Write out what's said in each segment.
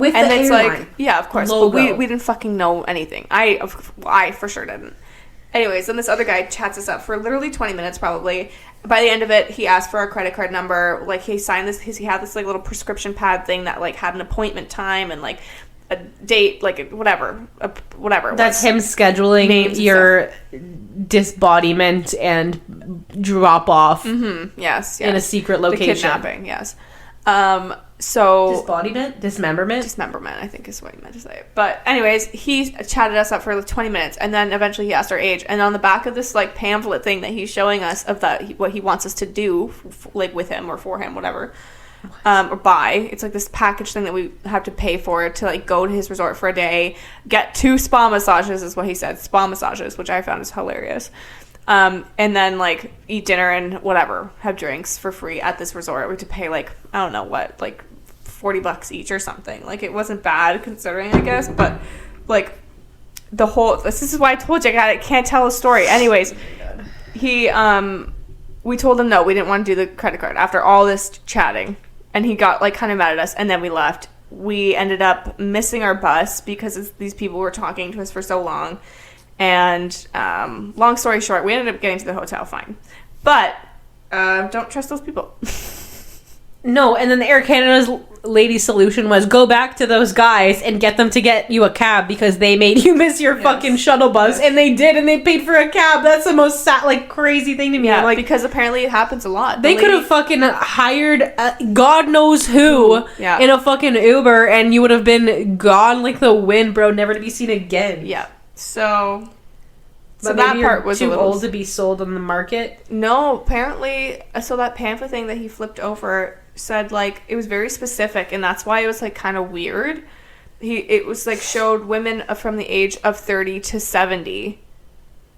with and the it's airline. like, yeah, of course, logo. but we didn't fucking know anything. I for sure didn't. Anyways, then this other guy chats us up for literally 20 minutes probably. By the end of it, he asked for our credit card number. Like, he signed this, he had this, like, little prescription pad thing that, like, had an appointment time and, like, a date, like, whatever. That's him scheduling your disbodiment and drop off. Mm-hmm. Yes. In a secret location. The kidnapping, yes. So dismemberment, I think is what he meant to say. But anyways, he chatted us up for like 20 minutes, and then eventually he asked our age. And on the back of this like pamphlet thing that he's showing us of what he wants us to do, like with him or for him, whatever, or buy. It's like this package thing that we have to pay for to like go to his resort for a day, get 2 spa massages is what he said, spa massages, which I found is hilarious. And then, like, eat dinner and whatever, have drinks for free at this resort. We had to pay, like, I don't know what, like, $40 each or something. Like, it wasn't bad considering, I guess, but, like, this is why I told you I can't tell a story. Anyways, we told him no, we didn't want to do the credit card after all this chatting. And he got, like, kind of mad at us, and then we left. We ended up missing our bus because these people were talking to us for so long. And long story short, we ended up getting to the hotel fine. But don't trust those people. No, and then the Air Canada's lady solution was go back to those guys and get them to get you a cab because they made you miss your fucking shuttle bus. Yes. And they did, and they paid for a cab. That's the most crazy thing to me. Yeah, like, because apparently it happens a lot. They could have fucking hired God knows who in a fucking Uber, and you would have been gone like the wind, bro, never to be seen again. Yeah. So that part was too old to be sold on the market. No, apparently, so that pamphlet thing that he flipped over said like it was very specific, and that's why it was like kind of weird. It was like showed women from the age of 30 to 70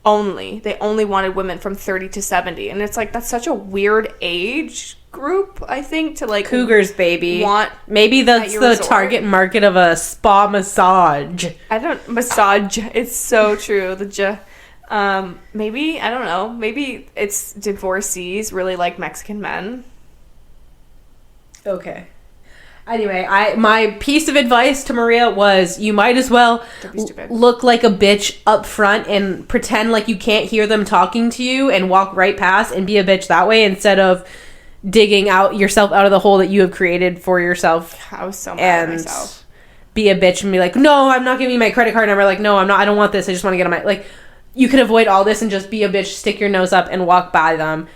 only. They only wanted women from 30 to 70, and it's like that's such a weird age group, I think, to like cougars, baby. Maybe that's the resort. Target market of a spa massage. It's so true. Maybe I don't know. Maybe it's divorcees really like Mexican men. Okay. Anyway, my piece of advice to Maria was you might as well look like a bitch up front and pretend like you can't hear them talking to you and walk right past and be a bitch that way instead of digging yourself out of the hole that you have created for yourself. I was so mad at myself. Be a bitch and be like, no, I'm not giving you my credit card number. Like, no, I'm not. I don't want this. I just want to get on my... Like, you could avoid all this and just be a bitch, stick your nose up and walk by them.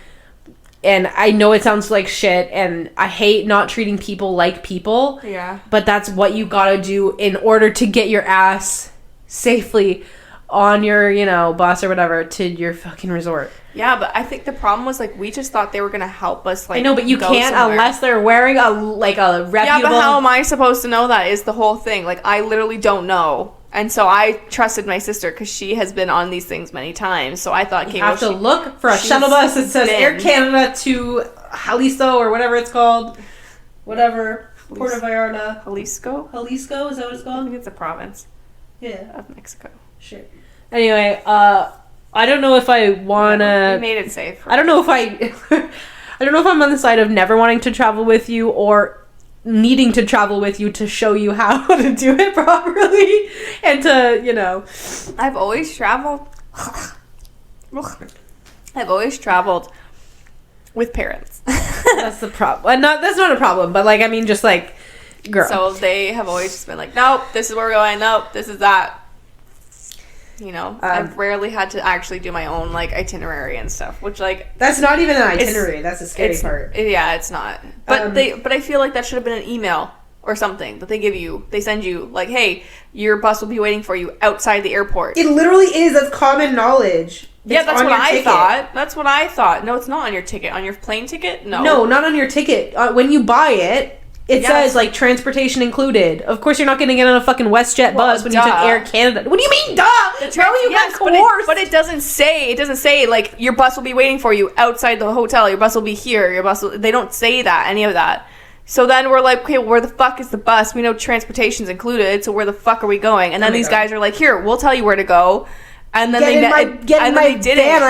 And I know it sounds like shit, and I hate not treating people like people. Yeah. But that's what you gotta do in order to get your ass safely on your, bus or whatever to your fucking resort. Yeah, but I think the problem was, like, we just thought they were going to help us, like, I know, but you can't somewhere. Unless they're wearing a reputable... Yeah, but how am I supposed to know that is the whole thing. Like, I literally don't know. And so I trusted my sister because she has been on these things many times. So I thought, you have to look for a shuttle bus that says Air Canada to Jalisco or whatever it's called. Whatever. Puerto Vallarta. Jalisco? Jalisco, is that what it's called? I think it's a province. Yeah. Of Mexico. Sure. Anyway, I don't know if I wanna... We made it safe. I don't know if I don't know if I'm on the side of never wanting to travel with you or needing to travel with you to show you how to do it properly and to, I've always traveled... I've always traveled with parents. That's the problem. That's not a problem, but, like, I mean, just, like, girl. So they have always just been like, nope, this is where we're going. Nope, this is that. I've rarely had to actually do my own, like, itinerary and stuff, which, like... That's not even an itinerary. That's the scary part. Yeah, it's not. But but I feel like that should have been an email or something that they send you, like, hey, your bus will be waiting for you outside the airport. It literally is. That's common knowledge. Yeah, that's what I thought. That's what I thought. No, it's not on your ticket. On your plane ticket? No. No, not on your ticket. When you buy it... It says, like, transportation included. Of course, you're not going to get on a fucking WestJet bus when you took Air Canada. What do you mean, duh? But it doesn't say, like, your bus will be waiting for you outside the hotel. Your bus will be here. They don't say that, any of that. So then we're like, okay, where the fuck is the bus? We know transportation's included, so where the fuck are we going? And then these guys are like, here, we'll tell you where to go. And then they did it.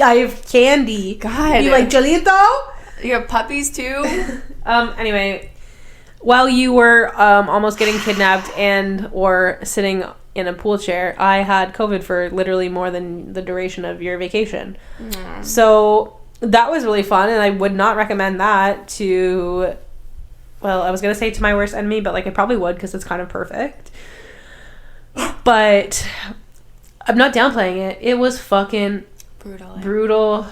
I have candy. God. You like Jolito? You have puppies, too? Anyway... while you were almost getting kidnapped and or sitting in a pool chair, I had COVID for literally more than the duration of your vacation. So that was really fun, and I would not recommend that to, well, I was going to say to my worst enemy, but like I probably would because it's kind of perfect. But I'm not downplaying it. It was fucking brutal,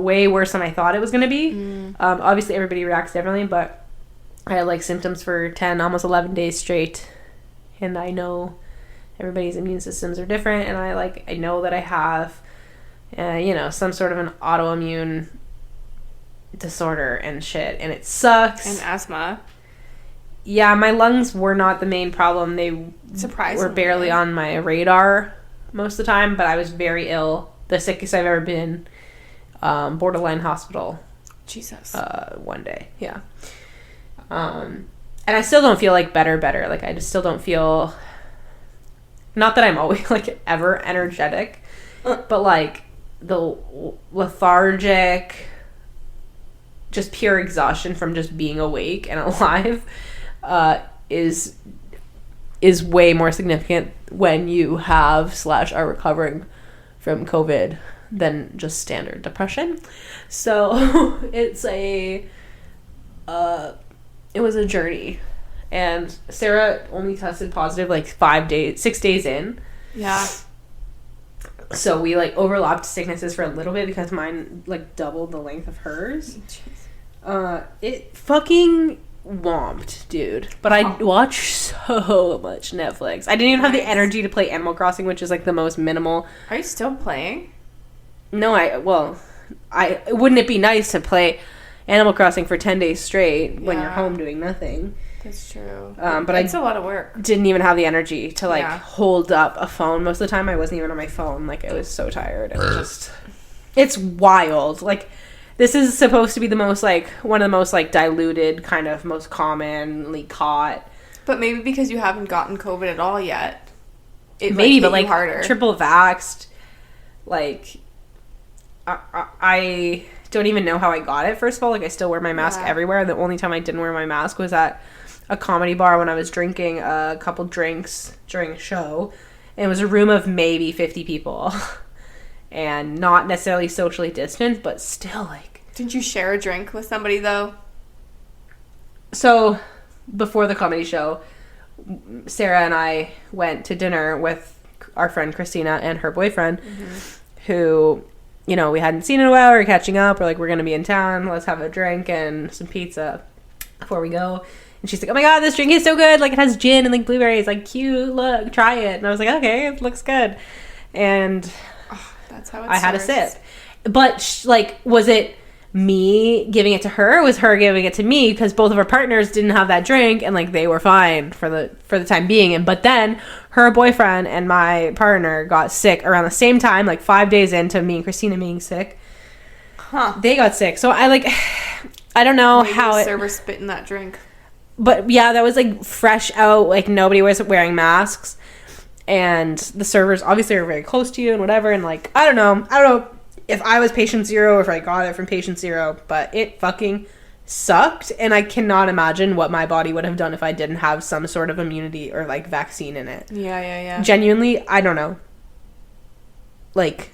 way worse than I thought it was going to be. Obviously everybody reacts differently, but I had like symptoms for 10, almost 11 days straight. And I know everybody's immune systems are different. And I know that I have, some sort of an autoimmune disorder and shit. And it sucks. And asthma. Yeah, my lungs were not the main problem. They were barely on my radar most of the time. But I was very ill. The sickest I've ever been. Borderline hospital. Jesus. One day. Yeah. And I still don't feel like better. Like I just still don't feel, not that I'm always like ever energetic, but like the lethargic, just pure exhaustion from just being awake and alive, is way more significant when you have / are recovering from COVID than just standard depression. So it was a journey, and Sarah only tested positive like 6 days in. Yeah. So we like overlapped sicknesses for a little bit because mine like doubled the length of hers. It fucking whomped, dude. But I watched so much Netflix. I didn't even have the energy to play Animal Crossing, which is like the most minimal. Are you still playing? No, wouldn't it be nice to play Animal Crossing for 10 days straight when you're home doing nothing? That's true. But it's a lot of work. Didn't even have the energy to like hold up a phone. Most of the time I wasn't even on my phone. Like I was so tired. It was just, it's wild. Like this is supposed to be the most like one of the most like diluted, kind of most commonly caught. But maybe because you haven't gotten COVID at all yet, it maybe, but like harder. Triple vaxxed, like I don't even know how I got it. First of all, like I still wear my mask everywhere. The only time I didn't wear my mask was at a comedy bar when I was drinking a couple drinks during a show. And it was a room of maybe 50 people, and not necessarily socially distant, but still like. Did you share a drink with somebody though? So before the comedy show, Sarah and I went to dinner with our friend Christina and her boyfriend, who, we hadn't seen in a while. We were catching up. We're like, we're going to be in town. Let's have a drink and some pizza before we go. And she's like, oh my God, this drink is so good. Like it has gin and like blueberries. Like cute. Look, try it. And I was like, okay, it looks good. And that's how I had a sip. But was it me giving it to her, or was her giving it to me? Because both of our partners didn't have that drink, and like they were fine for the time being. But then her boyfriend and my partner got sick around the same time, like 5 days into me and Christina being sick. They got sick. So I don't know how the server spit in that drink. But yeah, that was like fresh out. Like nobody was wearing masks, and the servers obviously are very close to you and whatever. And like I don't know if I was patient zero or if I got it from patient zero, but it fucking sucked. And I cannot imagine what my body would have done if I didn't have some sort of immunity or like vaccine in it. Yeah. Genuinely, I don't know. Like,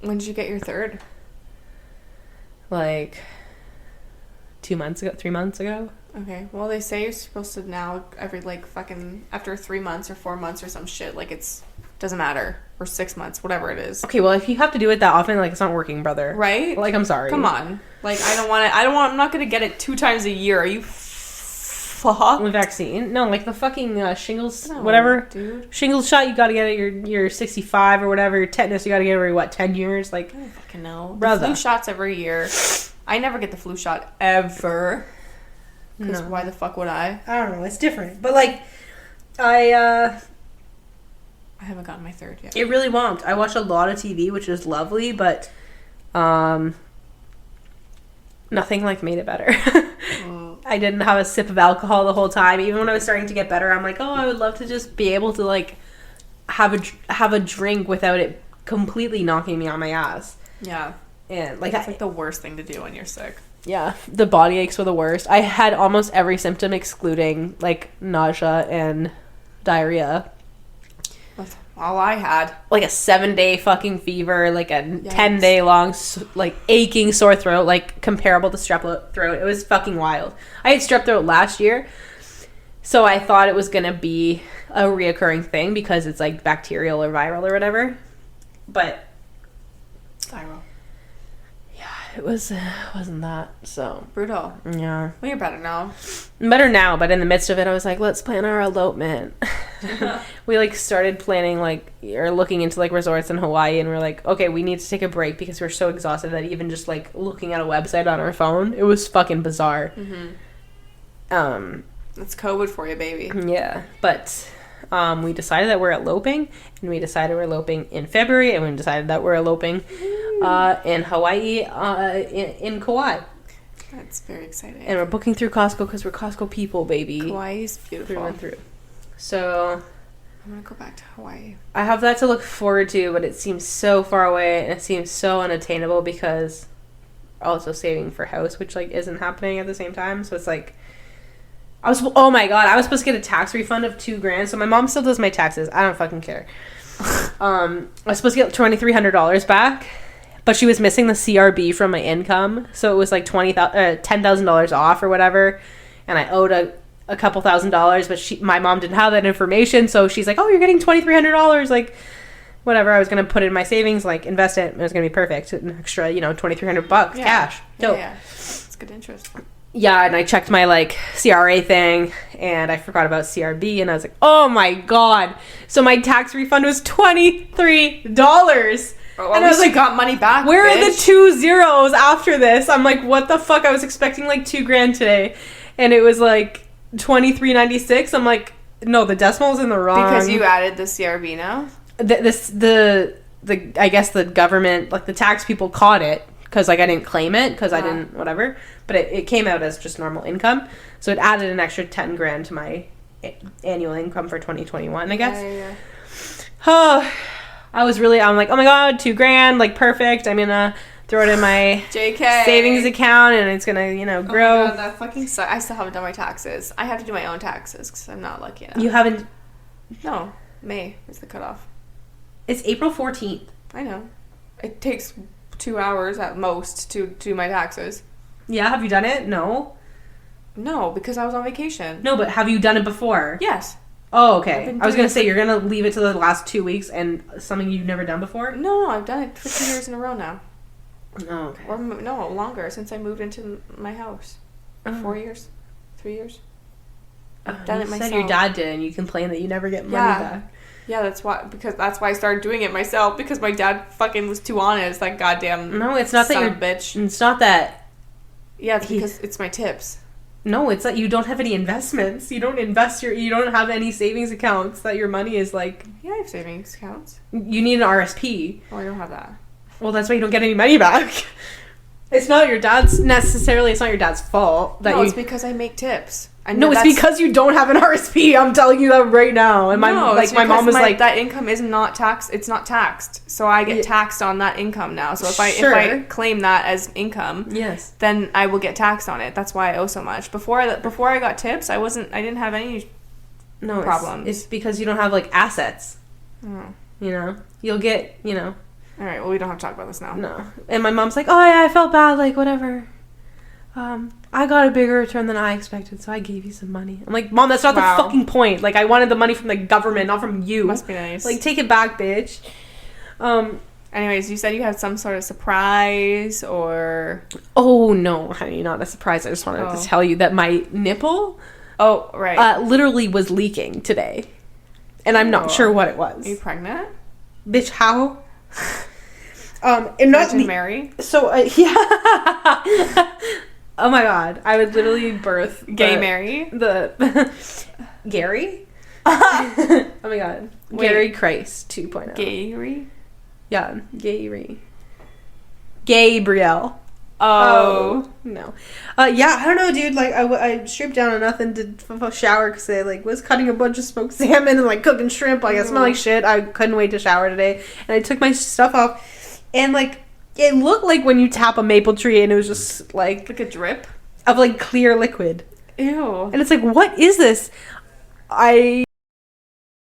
when did you get your third? Like 3 months ago. Okay, well they say you're supposed to now every like fucking after 3 months or 4 months or some shit, like it's doesn't matter, or 6 months, whatever it is. Okay, well if you have to do it that often, like it's not working, brother. Right? Like I'm sorry. Come on. Like I'm not gonna get it 2 times a year. Are you fuck? The vaccine? No, like the fucking shingles, whatever. Dude. Shingles shot, you gotta get it, you're 65 or whatever. Your tetanus, you gotta get it every 10 years? Like, I don't fucking know. Brother. The flu shots every year. I never get the flu shot ever. Because why the fuck would I? I don't know. It's different. But, like, I haven't gotten my third yet. It really won't. I watch a lot of TV, which is lovely, but nothing, like, made it better. I didn't have a sip of alcohol the whole time. Even when I was starting to get better, I'm like, oh, I would love to just be able to, like, have a drink without it completely knocking me on my ass. Yeah. And, like, it's like the worst thing to do when you're sick. Yeah, the body aches were the worst. I had almost every symptom excluding, like, nausea and diarrhea. That's all I had. Like a 7-day fucking fever, like a 10-day long, like, aching sore throat, like, comparable to strep throat. It was fucking wild. I had strep throat last year, so I thought it was going to be a reoccurring thing because it's, like, bacterial or viral or whatever. But viral. It wasn't that, so. Brutal. Yeah. Well, you're better now. I'm better now, but in the midst of it, I was like, let's plan our elopement. We, like, started planning, like, or looking into, like, resorts in Hawaii, and we're like, okay, we need to take a break because we're so exhausted that even just, like, looking at a website on our phone, it was fucking bizarre. Mm-hmm. That's COVID for you, baby. Yeah, but we decided that we're eloping, and we decided we're eloping in February, and we decided that we're eloping in Hawaii, in Kauai. That's very exciting. And we're booking through Costco because we're Costco people, baby. Hawaii is beautiful. Through and through. So I'm going to go back to Hawaii. I have that to look forward to, but it seems so far away, and it seems so unattainable because also saving for house, which, like, isn't happening at the same time. So it's like, oh my god, I was supposed to get a tax refund of $2,000. So my mom still does my taxes. I don't fucking care. I was supposed to get $2,300 back, but she was missing the CRB from my income, so it was like $10,000 off or whatever, and I owed a couple $1,000, but my mom didn't have that information, so she's like, oh, you're getting $2,300, like, whatever. I was gonna put it in my savings, like, invest it, and it was gonna be perfect, an extra, $2,300 cash. Yeah, it's good interest. Yeah, and I checked my, like, CRA thing, and I forgot about CRB, and I was like, oh my god. So my tax refund was $23. Oh, and I was like, got money back, where are the 2 zeros after this? I'm like, what the fuck? I was expecting, like, $2,000 today, and it was, like, $23.96. I'm like, no, the decimal's in the wrong. Because you added the CRB now? The I guess the government, like, the tax people caught it, because, like, I didn't claim it, because I didn't, whatever. But it came out as just normal income. So it added an extra $10,000 to my annual income for 2021, I guess. Yeah. Oh, I'm like, oh my god, $2,000, like, perfect. I'm gonna throw it in my JK savings account, and it's gonna, grow. Oh my god, that fucking sucks. I still haven't done my taxes. I have to do my own taxes, because I'm not lucky enough. You haven't? No. May is the cutoff. It's April 14th. I know. It takes 2 hours at most to do my taxes. Yeah, have you done it? No, because I was on vacation. No, but have you done it before? Yes. Oh, okay. I was gonna say, you're gonna leave it to the last 2 weeks and something you've never done before? No, I've done it for 2 years in a row now. Oh, okay. Or no, longer, since I moved into my house. 4 years? 3 years? I've done it myself. You said your dad did, and you complained that you never get money back. Yeah, that's why I started doing it myself, because my dad fucking was too honest, like, goddamn. No, it's not that you're bitch. It's not that. Yeah, it's because it's my tips. No, it's that you don't have any investments. You don't you don't have any savings accounts that your money is, like. Yeah, I have savings accounts. You need an RSP. Oh, I don't have that. Well, that's why you don't get any money back. It's not your dad's fault that it's because I make tips. No, it's because you don't have an RSP. I'm telling you that right now. And my mom was like, that income is not taxed. It's not taxed, so I get taxed on that income now. So if I claim that as income, yes, then I will get taxed on it. That's why I owe so much. Before I got tips, I didn't have any problems. It's because you don't have, like, assets. Oh. You'll get, All right, well, we don't have to talk about this now. No. And my mom's like, oh, yeah, I felt bad, like, whatever. I got a bigger return than I expected, so I gave you some money. I'm like, Mom, that's not the fucking point. Like, I wanted the money from the government, not from you. Must be nice. Like, take it back, bitch. Anyways, you said you had some sort of surprise, or... Oh, no, honey, not a surprise. I just wanted to tell you that my nipple... Oh, right. Literally was leaking today. And I'm not sure what it was. Are you pregnant? Bitch, how? And not Virgin Mary? So, yeah. Oh my god. I would literally birth Gay Mary? Gary? Oh my god. Wait. Gary Christ 2.0. Gary? Yeah, Gary. Gabriel. Oh. No. Yeah, I don't know, dude. Like, I stripped down enough and did a shower because I, like, was cutting a bunch of smoked salmon and, like, cooking shrimp. Like, I smell like shit. I couldn't wait to shower today. And I took my stuff off. And, like, It looked like when you tap a maple tree and it was just like a drip of like clear liquid. Ew. And it's like, what is this? I